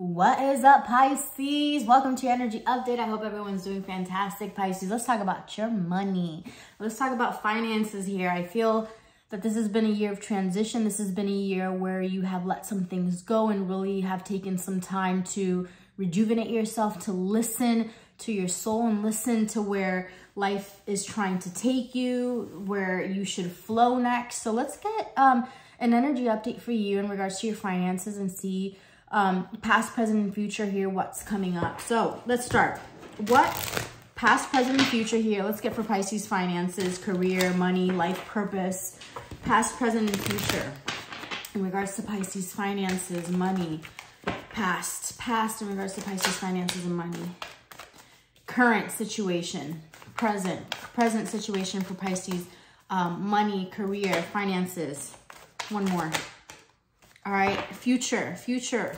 What is up, Pisces? Welcome to your energy update. I hope everyone's doing fantastic, Pisces. Let's talk about your money. Let's talk about finances here. I feel that this has been a year of transition. This has been a year where you have let some things go and really have taken some time to rejuvenate yourself, to listen to your soul and listen to where life is trying to take you, where you should flow next. So let's get an energy update for you in regards to your finances and see past, present, and future here, what's coming up. So let's start. What past, present, and future here? Let's get for Pisces finances, career, money, life purpose, past, present, and future. In regards to Pisces finances, money, past in regards to Pisces finances and money. Current situation, present situation for Pisces, money, career, finances. One more. All right, future here.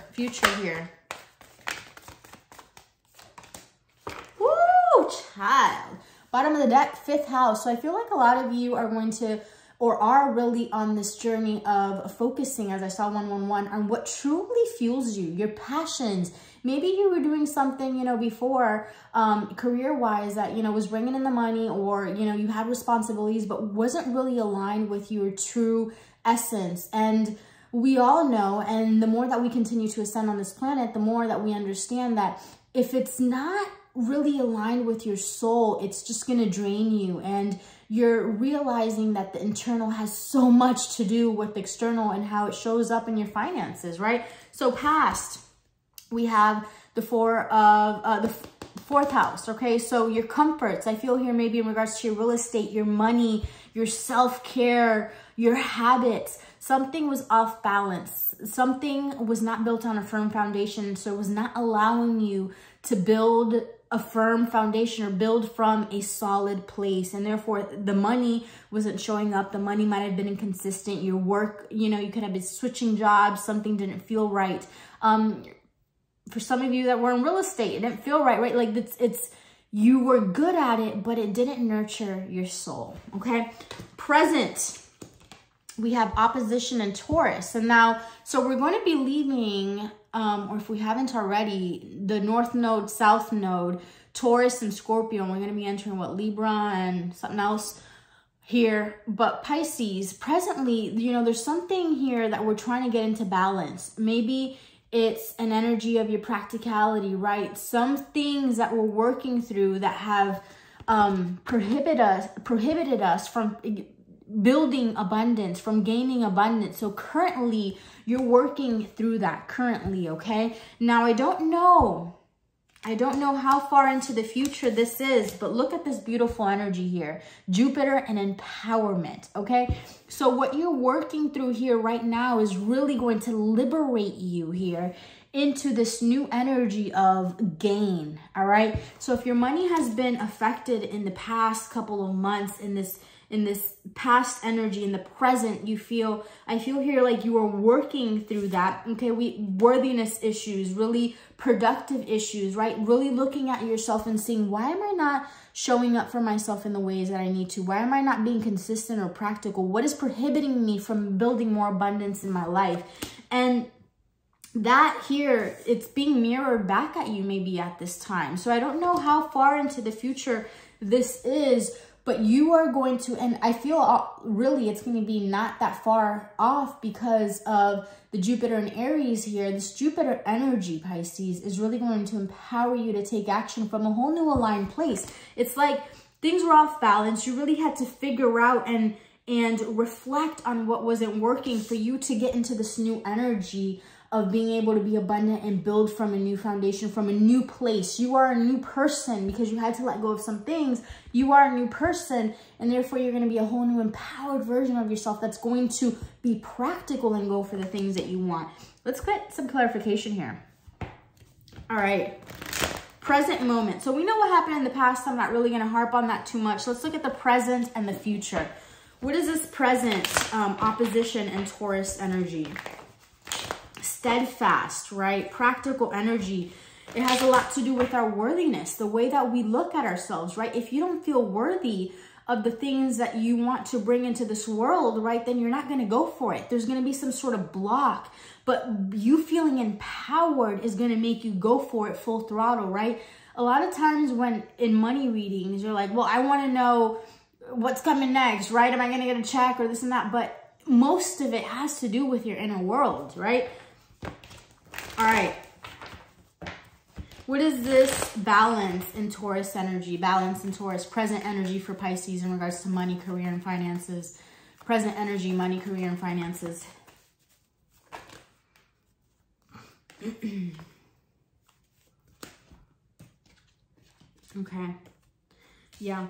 Woo, child. Bottom of the deck, 5th house. So I feel like a lot of you are going to, or are really on this journey of focusing, as I saw 111, on what truly fuels you, your passions. Maybe you were doing something, before career-wise that, was bringing in the money, or, you had responsibilities, but wasn't really aligned with your true essence. And we all know, and the more that we continue to ascend on this planet, the more that we understand that if it's not really aligned with your soul, it's just going to drain you. And you're realizing that the internal has so much to do with the external and how it shows up in your finances, right? So past, we have the 4th house, okay? So your comforts, I feel here maybe in regards to your real estate, your money, your self-care, your habits. Something was off balance. Something was not built on a firm foundation. So it was not allowing you to build a firm foundation or build from a solid place. And therefore the money wasn't showing up. The money might have been inconsistent. Your work, you could have been switching jobs. Something didn't feel right. For some of you that were in real estate, it didn't feel right? Like you were good at it, but it didn't nurture your soul, okay? Present. We have opposition and Taurus. And now, so we're going to be leaving, or if we haven't already, the North Node, South Node, Taurus and Scorpio. And we're going to be entering Libra and something else here. But Pisces, presently, there's something here that we're trying to get into balance. Maybe it's an energy of your practicality, right? Some things that we're working through that have prohibited us from building abundance, from gaining abundance. So currently you're working through that currently, okay? Now I don't know how far into the future this is, but look at this beautiful energy here. Jupiter and empowerment, okay? So what you're working through here right now is really going to liberate you here into this new energy of gain, all right? So if your money has been affected in the past couple of months in this past energy, in the present, I feel here like you are working through that, okay? Worthiness issues, really productive issues, right? Really looking at yourself and seeing, why am I not showing up for myself in the ways that I need to? Why am I not being consistent or practical? What is prohibiting me from building more abundance in my life? And that here, it's being mirrored back at you maybe at this time. So I don't know how far into the future this is, but you are going to, and I feel really it's going to be not that far off because of the Jupiter and Aries here. This Jupiter energy, Pisces, is really going to empower you to take action from a whole new aligned place. It's like things were off balance. You really had to figure out and reflect on what wasn't working for you to get into this new energy of being able to be abundant and build from a new foundation, from a new place. You are a new person because you had to let go of some things. You are a new person, and therefore you're going to be a whole new empowered version of yourself that's going to be practical and go for the things that you want. Let's get some clarification here. All right. Present moment. So we know what happened in the past. I'm not really going to harp on that too much. Let's look at the present and the future. What is this present opposition and Taurus energy? Steadfast, right? Practical energy. It has a lot to do with our worthiness, the way that we look at ourselves, right? If you don't feel worthy of the things that you want to bring into this world, right, then you're not going to go for it. There's going to be some sort of block, but you feeling empowered is going to make you go for it full throttle, right? A lot of times when in money readings, you're like, well, I want to know what's coming next, right? Am I going to get a check or this and that? But most of it has to do with your inner world, right? All right. What is this balance in Taurus energy? Balance in Taurus, present energy for Pisces in regards to money, career, and finances. Present energy, money, career, and finances. Okay. Yeah.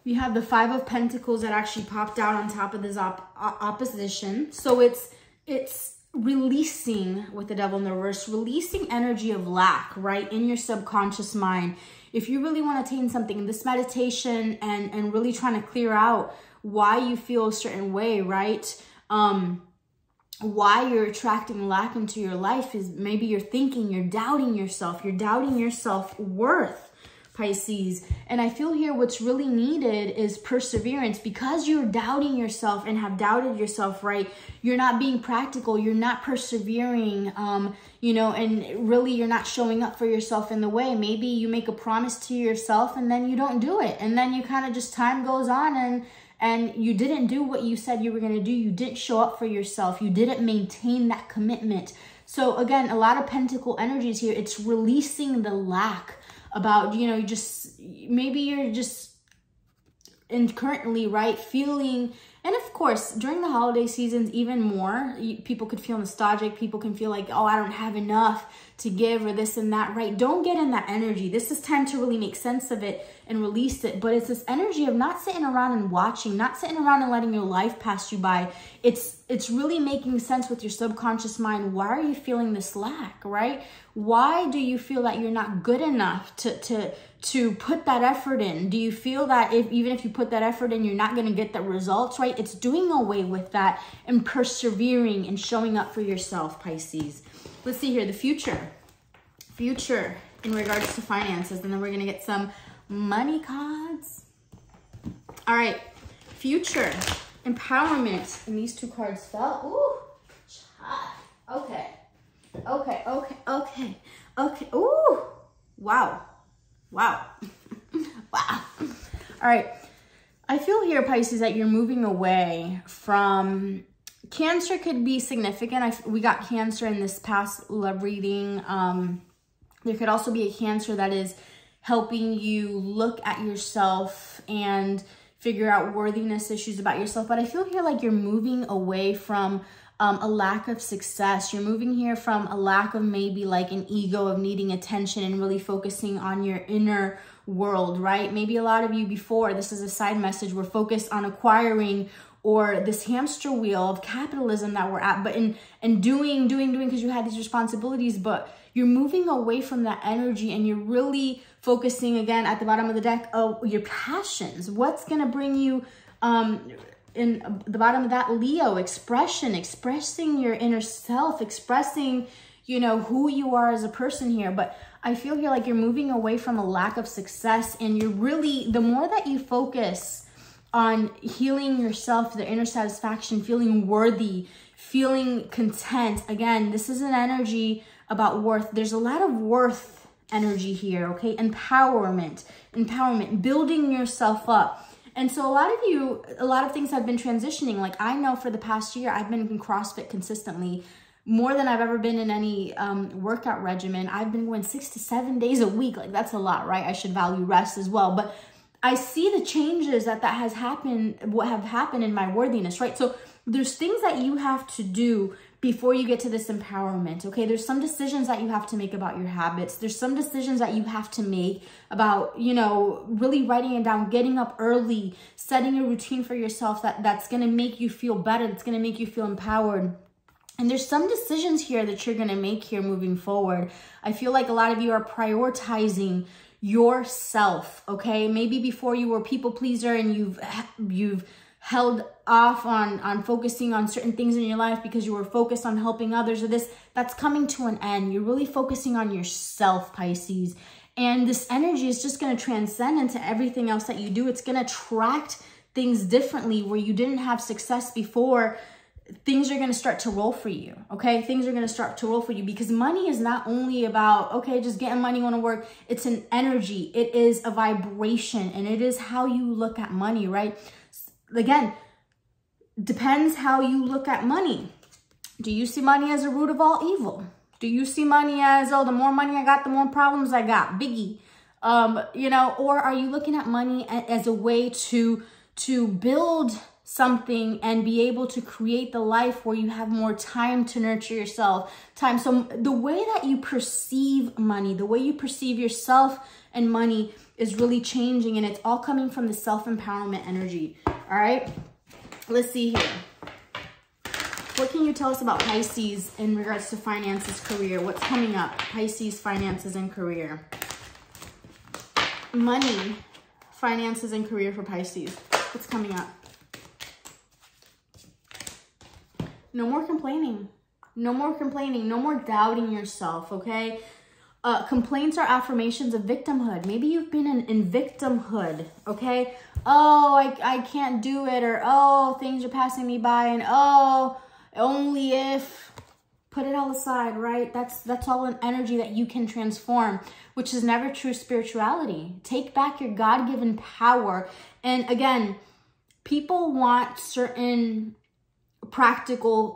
We have the Five of Pentacles that actually popped out on top of this opposition. So it's releasing, with the Devil in the reverse, releasing energy of lack, right, in your subconscious mind. If you really want to attain something in this meditation and really trying to clear out why you feel a certain way, right, why you're attracting lack into your life is maybe you're thinking, you're doubting your self-worth, Pisces. And I feel here what's really needed is perseverance. Because you're doubting yourself and have doubted yourself, right, you're not being practical, you're not persevering, you know, and really you're not showing up for yourself in the way. Maybe you make a promise to yourself and then you don't do it, and then you kind of just, time goes on and you didn't do what you said you were going to do. You didn't show up for yourself, you didn't maintain that commitment. So again, a lot of Pentacle energies here. It's releasing the lack about, you know, just maybe you're just currently, right, feeling, and of course during the holiday seasons even more, people could feel nostalgic, people can feel like, oh, I don't have enough to give or this and that, right? Don't get in that energy. This is time to really make sense of it and release it. But it's this energy of not sitting around and watching, not sitting around and letting your life pass you by. It's really making sense with your subconscious mind. Why are you feeling this lack, right? Why do you feel that you're not good enough to put that effort in? Do you feel that even if you put that effort in, you're not going to get the results, right? It's doing away with that and persevering and showing up for yourself, Pisces. Let's see here, the future in regards to finances, and then we're going to get some money cards. All right, future, empowerment, and these two cards fell. Ooh, okay. Ooh, wow. Wow. Wow. All right. I feel here, Pisces, that you're moving away from Cancer. Could be significant. We got Cancer in this past love reading. There could also be a Cancer that is helping you look at yourself and figure out worthiness issues about yourself. But I feel here like you're moving away from a lack of success. You're moving here from a lack of maybe like an ego of needing attention and really focusing on your inner world, right? Maybe a lot of you before, this is a side message, were focused on acquiring or this hamster wheel of capitalism that we're at, but in doing because you had these responsibilities, but you're moving away from that energy and you're really focusing again at the bottom of the deck of your passions. What's going to bring you, in the bottom of that, Leo, expressing your inner self, expressing, you know, who you are as a person here. But I feel here like you're moving away from a lack of success, and you're really, the more that you focus on healing yourself, the inner satisfaction, feeling worthy, feeling content. Again, this is an energy about worth. There's a lot of worth energy here, okay? Empowerment, building yourself up. And so a lot of things have been transitioning. Like I know for the past year, I've been in CrossFit consistently, more than I've ever been in any workout regimen. I've been going 6 to 7 days a week. Like that's a lot, right? I should value rest as well. But I see the changes that has happened, what have happened in my worthiness, right? So there's things that you have to do before you get to this empowerment, okay? There's some decisions that you have to make about your habits. There's some decisions that you have to make about, you know, really writing it down, getting up early, setting a routine for yourself that's going to make you feel better, that's going to make you feel empowered. And there's some decisions here that you're going to make here moving forward. I feel like a lot of you are prioritizing yourself, okay? Maybe before you were a people pleaser and you've held off on focusing on certain things in your life because you were focused on helping others, or this, that's coming to an end. You're really focusing on yourself, Pisces. And this energy is just going to transcend into everything else that you do. It's going to attract things differently, where you didn't have success before, things are going to start to roll for you. Okay. Things are going to start to roll for you, because money is not only about, okay, just getting money when to work. It's an energy. It is a vibration, and it is how you look at money, right? Again, depends how you look at money. Do you see money as a root of all evil? Do you see money as, oh, the more money I got, the more problems I got? Biggie. You know, or are you looking at money as a way to build something and be able to create the life where you have more time to nurture yourself, time. So the way that you perceive money, the way you perceive yourself and money is really changing, and it's all coming from the self-empowerment energy. All right, let's see here. What can you tell us about Pisces in regards to finances, career? What's coming up? Pisces, finances, and career. Money, finances, and career for Pisces. What's coming up? No more complaining. No more complaining. No more doubting yourself, okay? Complaints are affirmations of victimhood. Maybe you've been in victimhood, okay? Oh, I can't do it, or oh, things are passing me by, and oh, only if. Put it all aside, right? That's all an energy that you can transform, which is never true spirituality. Take back your God-given power. And again, people want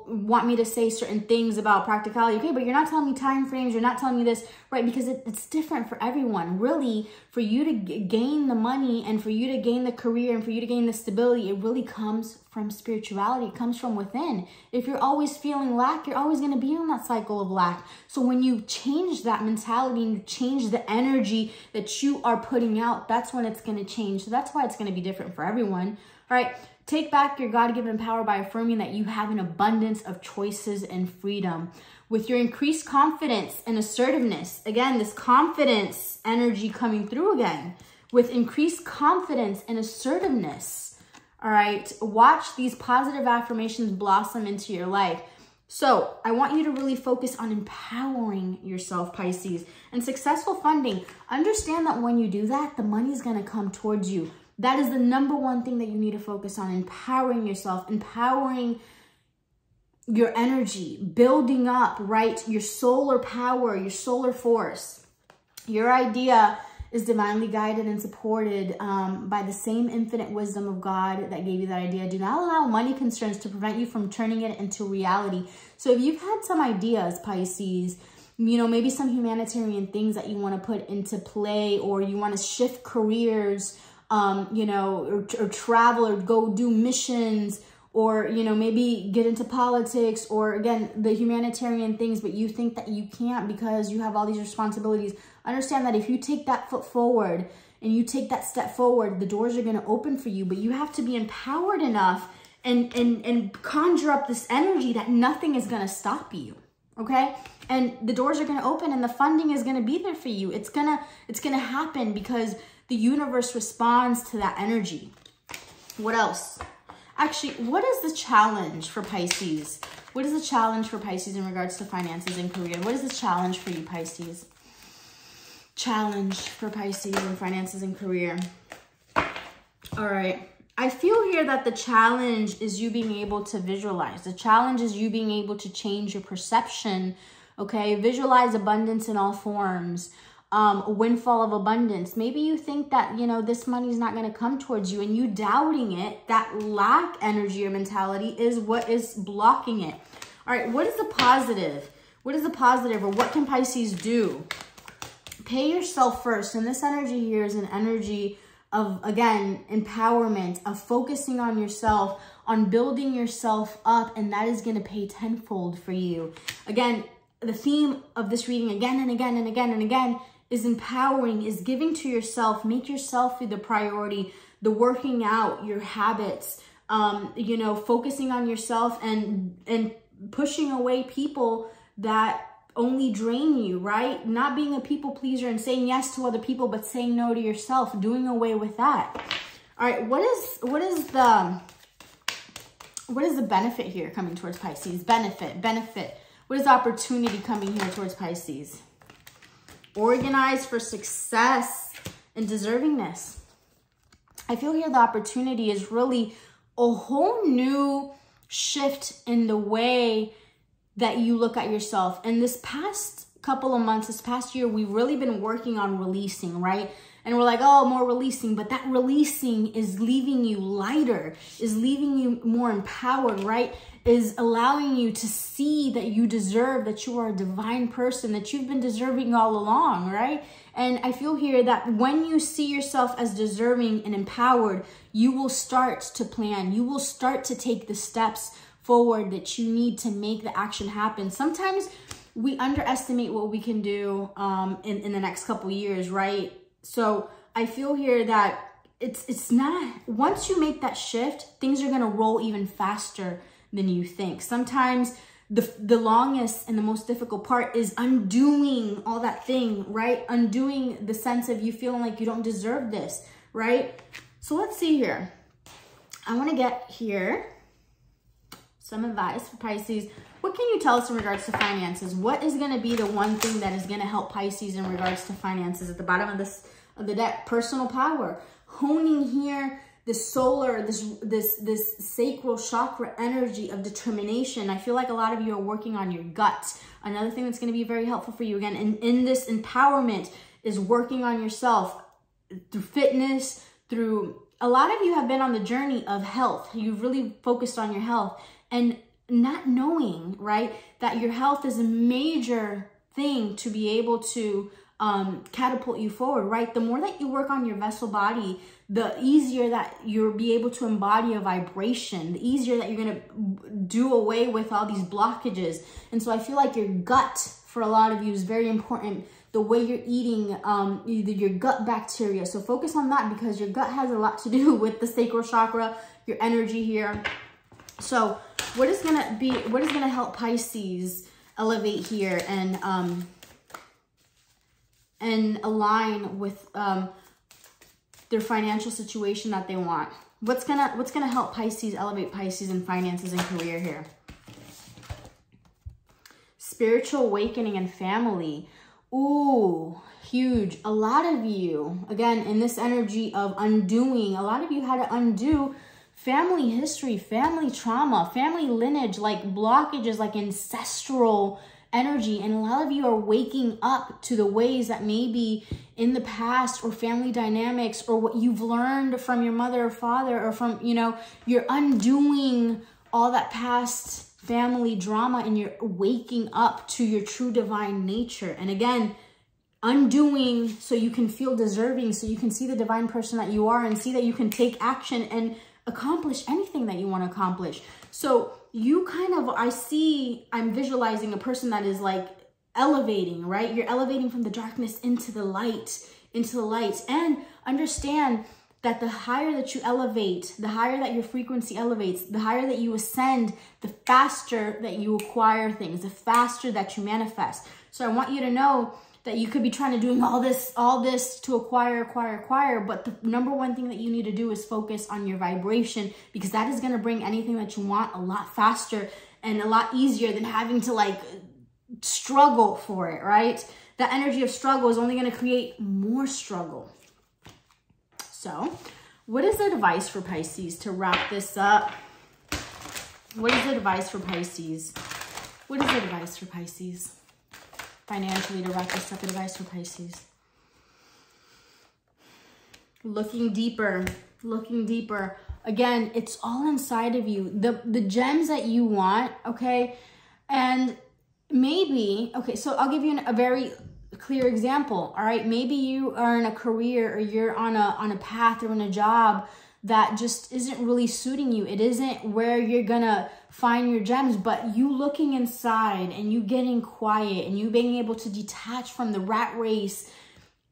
want me to say certain things about practicality. Okay, but you're not telling me time frames. You're not telling me this, right? Because it's different for everyone. Really, for you to gain the money, and for you to gain the career, and for you to gain the stability, it really comes from spirituality. It comes from within. If you're always feeling lack, you're always going to be on that cycle of lack. So when you change that mentality and you change the energy that you are putting out, that's when it's going to change. So that's why it's going to be different for everyone. All right. Take back your God-given power by affirming that you have an abundance of choices and freedom. With your increased confidence and assertiveness, again, this confidence energy coming through again, with increased confidence and assertiveness, all right, watch these positive affirmations blossom into your life. So I want you to really focus on empowering yourself, Pisces. And successful funding, understand that when you do that, the money is going to come towards you. That is the number one thing that you need to focus on, empowering yourself, empowering your energy, building up, right? Your solar power, your solar force. Your idea is divinely guided and supported by the same infinite wisdom of God that gave you that idea. Do not allow money concerns to prevent you from turning it into reality. So if you've had some ideas, Pisces, you know, maybe some humanitarian things that you want to put into play, or you want to shift careers, you know, or travel, or go do missions, or, you know, maybe get into politics, or again, the humanitarian things, but you think that you can't because you have all these responsibilities. Understand that if you take that foot forward and you take that step forward, the doors are going to open for you, but you have to be empowered enough and conjure up this energy that nothing is going to stop you. Okay. And the doors are going to open, and the funding is going to be there for you. It's going to happen because the universe responds to that energy. What else? Actually, what is the challenge for Pisces? What is the challenge for Pisces in regards to finances and career? What is the challenge for you, Pisces? Challenge for Pisces in finances and career. All right. I feel here that the challenge is you being able to visualize. The challenge is you being able to change your perception. Okay. Visualize abundance in all forms. A windfall of abundance. Maybe you think that, you know, this money is not going to come towards you, and you doubting it, that lack energy or mentality is what is blocking it. All right. What is the positive? What is the positive, or what can Pisces do? Pay yourself first. And this energy here is an energy of, again, empowerment, of focusing on yourself, on building yourself up. And that is going to pay tenfold for you. Again, the theme of this reading again and again and again and again is empowering, is giving to yourself. Make yourself the priority, the working out, your habits, you know, focusing on yourself and pushing away people that only drain you, right? Not being a people pleaser and saying yes to other people, but saying no to yourself, doing away with that. All right. What is the benefit here coming towards Pisces? Benefit. What is the opportunity coming here towards Pisces? Organize for success and deservingness. I feel here the opportunity is really a whole new shift in the way that you look at yourself. And this past couple of months, this past year, we've really been working on releasing, right? And we're like, oh, more releasing, but that releasing is leaving you lighter, is leaving you more empowered, right? Is allowing you to see that you deserve, that you are a divine person, that you've been deserving all along, right? And I feel here that when you see yourself as deserving and empowered, you will start to plan. You will start to take the steps forward that you need to make the action happen. Sometimes we underestimate what we can do in the next couple years, right? So I feel here that it's not, once you make that shift, things are going to roll even faster than you think. Sometimes the longest and the most difficult part is undoing all that thing, right? Undoing the sense of you feeling like you don't deserve this, right? So let's see here. I want to get here some advice for Pisces. What can you tell us in regards to finances? What is going to be the one thing that is going to help Pisces in regards to finances? At the bottom of the deck, personal power. Honing here the solar, this sacral chakra energy of determination. I feel like a lot of you are working on your gut. Another thing that's going to be very helpful for you, again, in this empowerment, is working on yourself through fitness, through, a lot of you have been on the journey of health. You've really focused on your health and not knowing, right, that your health is a major thing to be able to catapult you forward, right? The more that you work on your vessel body, the easier that you'll be able to embody a vibration, the easier that you're going to do away with all these blockages. And so I feel like your gut, for a lot of you, is very important. The way you're eating, your gut bacteria. So focus on that, because your gut has a lot to do with the sacral chakra, your energy here. So what is going to help Pisces elevate here and align with their financial situation that they want? What's gonna help Pisces elevate Pisces in finances and career here? Spiritual awakening and family. Ooh, huge. A lot of you, again, in this energy of undoing, a lot of you had to undo family history, family trauma, family lineage, like blockages, like ancestral energy. And a lot of you are waking up to the ways that maybe in the past, or family dynamics, or what you've learned from your mother or father, or from, you know, you're undoing all that past family drama, and you're waking up to your true divine nature. And again, undoing so you can feel deserving, so you can see the divine person that you are, and see that you can take action and accomplish anything that you want to accomplish. So you kind of, I'm visualizing a person that is like elevating, right? You're elevating from the darkness into the light, and understand that the higher that you elevate, the higher that your frequency elevates, the higher that you ascend, the faster that you acquire things, the faster that you manifest. So I want you to know that you could be trying to doing all this to acquire, but the number one thing that you need to do is focus on your vibration, because that is going to bring anything that you want a lot faster and a lot easier than having to like struggle for it, right? That energy of struggle is only going to create more struggle. So what is the advice for Pisces to wrap this up? What is the advice for Pisces? What is the advice for Pisces? Financially, to wrap this up, advice for Pisces. Looking deeper. Again, it's all inside of you. The gems that you want, okay? And maybe, okay, so I'll give you a very clear example, all right? Maybe you are in a career, or you're on a path, or in a job that just isn't really suiting you. It isn't where you're gonna find your gems, but you looking inside, and you getting quiet, and you being able to detach from the rat race,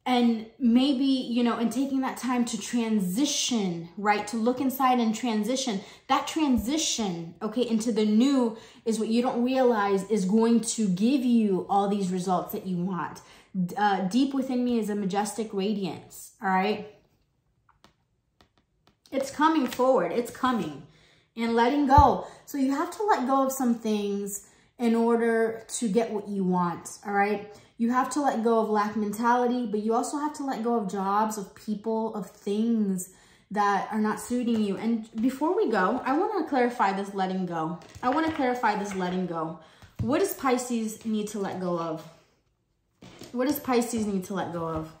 and maybe, you know, and taking that time to transition, right? To look inside and transition. That transition, okay, into the new is what you don't realize is going to give you all these results that you want. Deep within me is a majestic radiance, all right? It's coming forward. It's coming. And letting go. So you have to let go of some things in order to get what you want, all right? You have to let go of lack mentality, but you also have to let go of jobs, of people, of things that are not suiting you. And before we go, I want to clarify this letting go. I want to clarify this letting go. What does Pisces need to let go of? What does Pisces need to let go of?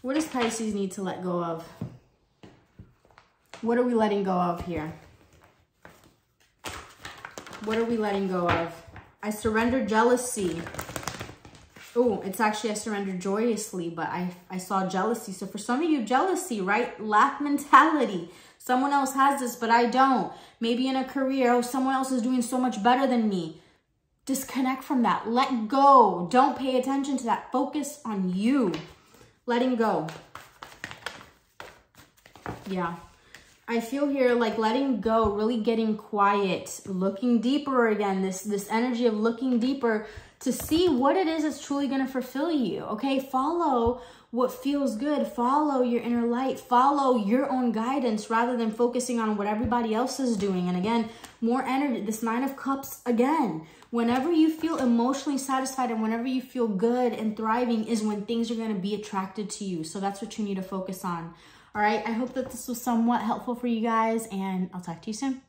What does Pisces need to let go of? What are we letting go of here? What are we letting go of? I surrender jealousy. Oh, it's actually I surrender joyously, but I saw jealousy. So for some of you, jealousy, right? Lack mentality. Someone else has this, but I don't. Maybe in a career, oh, someone else is doing so much better than me. Disconnect from that. Let go. Don't pay attention to that. Focus on you. Letting go. Yeah. I feel here like letting go, really getting quiet, looking deeper again, this energy of looking deeper to see what it is that's truly going to fulfill you. Okay, follow what feels good. Follow your inner light. Follow your own guidance rather than focusing on what everybody else is doing. And again, more energy, this Nine of Cups again. Whenever you feel emotionally satisfied and whenever you feel good and thriving is when things are going to be attracted to you. So that's what you need to focus on. All right, I hope that this was somewhat helpful for you guys, and I'll talk to you soon.